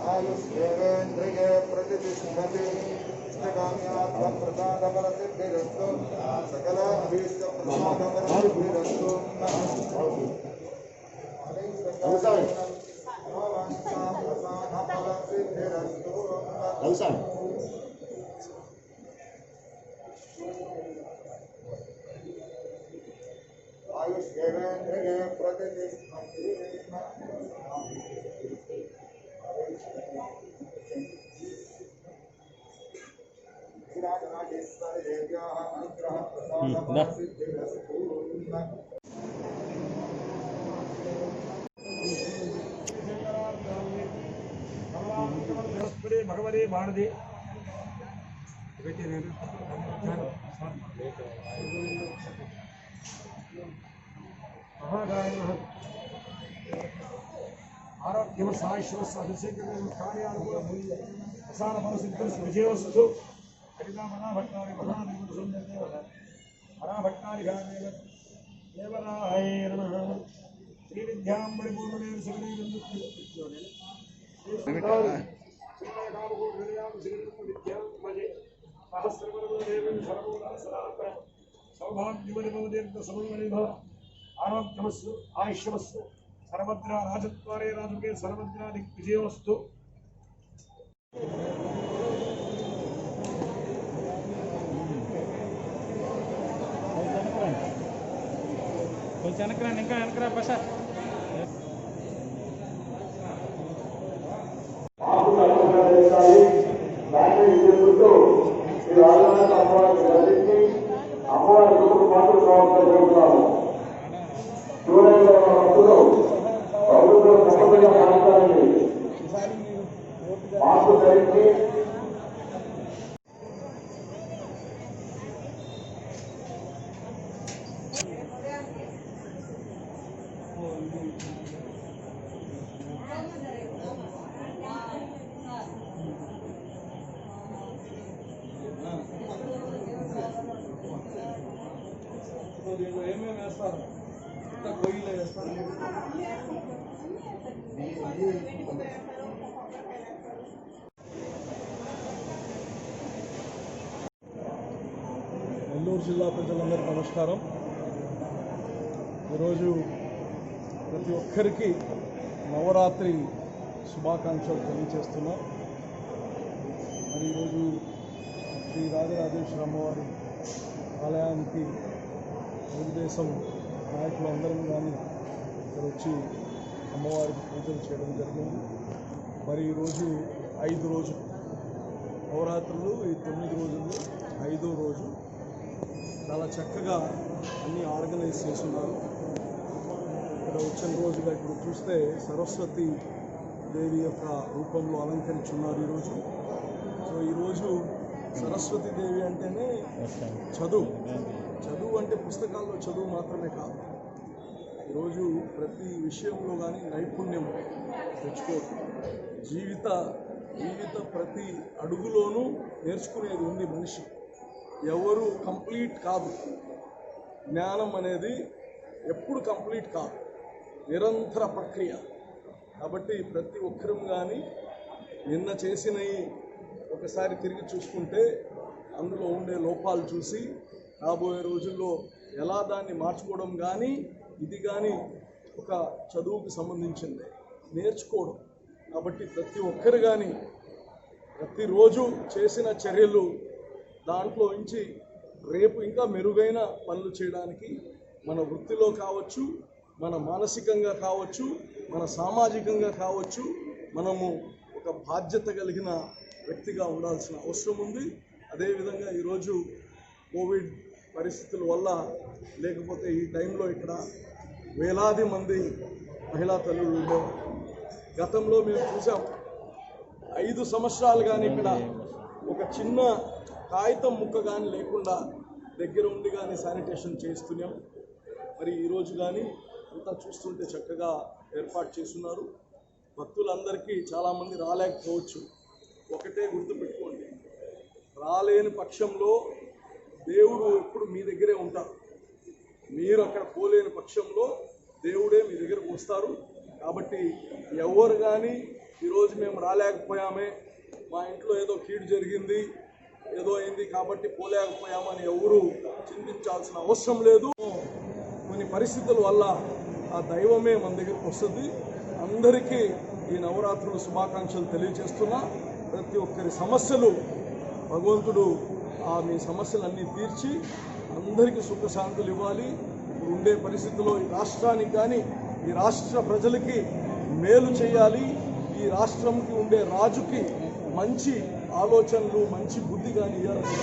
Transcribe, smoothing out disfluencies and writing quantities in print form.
आयुष्येवेन्द्रिये प्रतिष्ठति इष्टकाम्यात्मप्रसादफलसिद्धिरस्तु सकलाभीष्टप्रसादफलसिद्धिरस्तु आयुष्येवेन्द्रिये प्रतिष्ठति भगवती भारती आरोग्यम साईश्वर अभिषेकम कार्यानुकूल प्रसाद फलसिद्धि विजयोस्तु भट्टारी भट्टारी देवराय नमः श्री विद्याम्बरी पूर्णदेव सौभाग्यमणि आरोग्यमस्तु आयुष्यमस्तु सर्वत्र राजद्वारे राजके सर्वत्र दिग्विजयोस्तु వెనకరా బస ఏమేమి వేస్తారు గొయ్యిలో వేస్తారు నెల్లూరు జిల్లా ప్రజలందరికీ నమస్కారం. ఈరోజు ప్రతి ఒక్కరికి నవరాత్రి శుభాకాంక్షలు తెలియజేస్తున్నాం. మరి ఈరోజు శ్రీ రాజరాజేశ్వరి అమ్మవారి ఆలయానికి తెలుగుదేశం నాయకులు అందరం కానీ ఇక్కడ వచ్చి అమ్మవారికి పూజలు చేయడం జరిగింది. మరి ఈరోజు 5 రోజులు నవరాత్రులు, ఈ 9 రోజులు 5వ రోజు చాలా చక్కగా అన్నీ ఆర్గనైజ్ చేస్తున్నారు. ఇక్కడ వచ్చిన రోజుగా ఇప్పుడు చూస్తే సరస్వతి దేవి యొక్క రూపంలో అలంకరించున్నారు ఈరోజు. సో ఈరోజు సరస్వతి దేవి అంటేనే చదువు అంటే పుస్తకాల్లో చదువు మాత్రమే కాదు. ఈరోజు ప్రతి విషయంలో కానీ నైపుణ్యం తెచ్చుకోవడం, జీవిత ప్రతి అడుగులోనూ నేర్చుకునేది ఉంది మనిషి. ఎవరు కంప్లీట్ కాదు. జ్ఞానం అనేది ఎప్పుడు కంప్లీట్ కాదు, నిరంతర ప్రక్రియ. కాబట్టి ప్రతి ఒక్కరూ కానీ నిన్న చేసినవి ఒకసారి తిరిగి చూసుకుంటే అందులో ఉండే లోపాలు చూసి రాబోయే రోజుల్లో ఎలా దాన్ని మార్చుకోవడం కానీ, ఇది కానీ ఒక చదువుకు సంబంధించింది నేర్చుకోవడం. కాబట్టి ప్రతి ఒక్కరు కానీ ప్రతిరోజు చేసిన చర్యలు దాంట్లో నుంచి రేపు ఇంకా మెరుగైన పనులు చేయడానికి మన వృత్తిలో కావచ్చు, మన మానసికంగా కావచ్చు, మన సామాజికంగా కావచ్చు, మనము ఒక బాధ్యత కలిగిన వ్యక్తిగా ఉండాల్సిన అవసరం ఉంది. అదేవిధంగా ఈరోజు కోవిడ్ పరిస్థితుల వల్ల లేకపోతే ఈ టైంలో ఇక్కడ వేలాది మంది మహిళా తల్లులు ఉండేవారు. గతంలో మేము చూసాం 5 సంవత్సరాలు కానీ ఇక్కడ ఒక చిన్న కాగితం ముక్క కానీ లేకుండా దగ్గర ఉండి కానీ శానిటేషన్ చేస్తున్నాం. మరి ఈరోజు కానీ అంతా చూస్తుంటే చక్కగా ఏర్పాటు చేస్తున్నారు. భక్తులందరికీ చాలామంది రాలేకపోవచ్చు. ఒకటే గుర్తుపెట్టి రాలేని పక్షంలో దేవుడు ఎప్పుడు మీ దగ్గరే ఉంటారు. మీరు అక్కడ పోలేని పక్షంలో దేవుడే మీ దగ్గరకు వస్తారు. కాబట్టి ఎవరు కానీ ఈరోజు మేము రాలేకపోయామే, మా ఇంట్లో ఏదో కీడు జరిగింది, ఏదో అయింది కాబట్టి పోలేకపోయామని ఎవరు చింతించాల్సిన అవసరం లేదు. కొన్ని పరిస్థితుల వల్ల ఆ దైవమే మన దగ్గరకు వస్తుంది. అందరికీ ఈ నవరాత్రుల శుభాకాంక్షలు తెలియజేస్తున్నా. ప్రతి ఒక్కరి సమస్యలు భగవంతుడు మీ సమస్యలన్నీ తీర్చి అందరికీ సుఖశాంతులు ఇవ్వాలి. ఇప్పుడు ఉండే పరిస్థితుల్లో ఈ రాష్ట్రానికి కానీ ఈ రాష్ట్ర ప్రజలకి మేలు చేయాలి. ఈ రాష్ట్రంకి ఉండే రాజుకి మంచి ఆలోచనలు మంచి బుద్ధి కానీ ఇవ్వాలని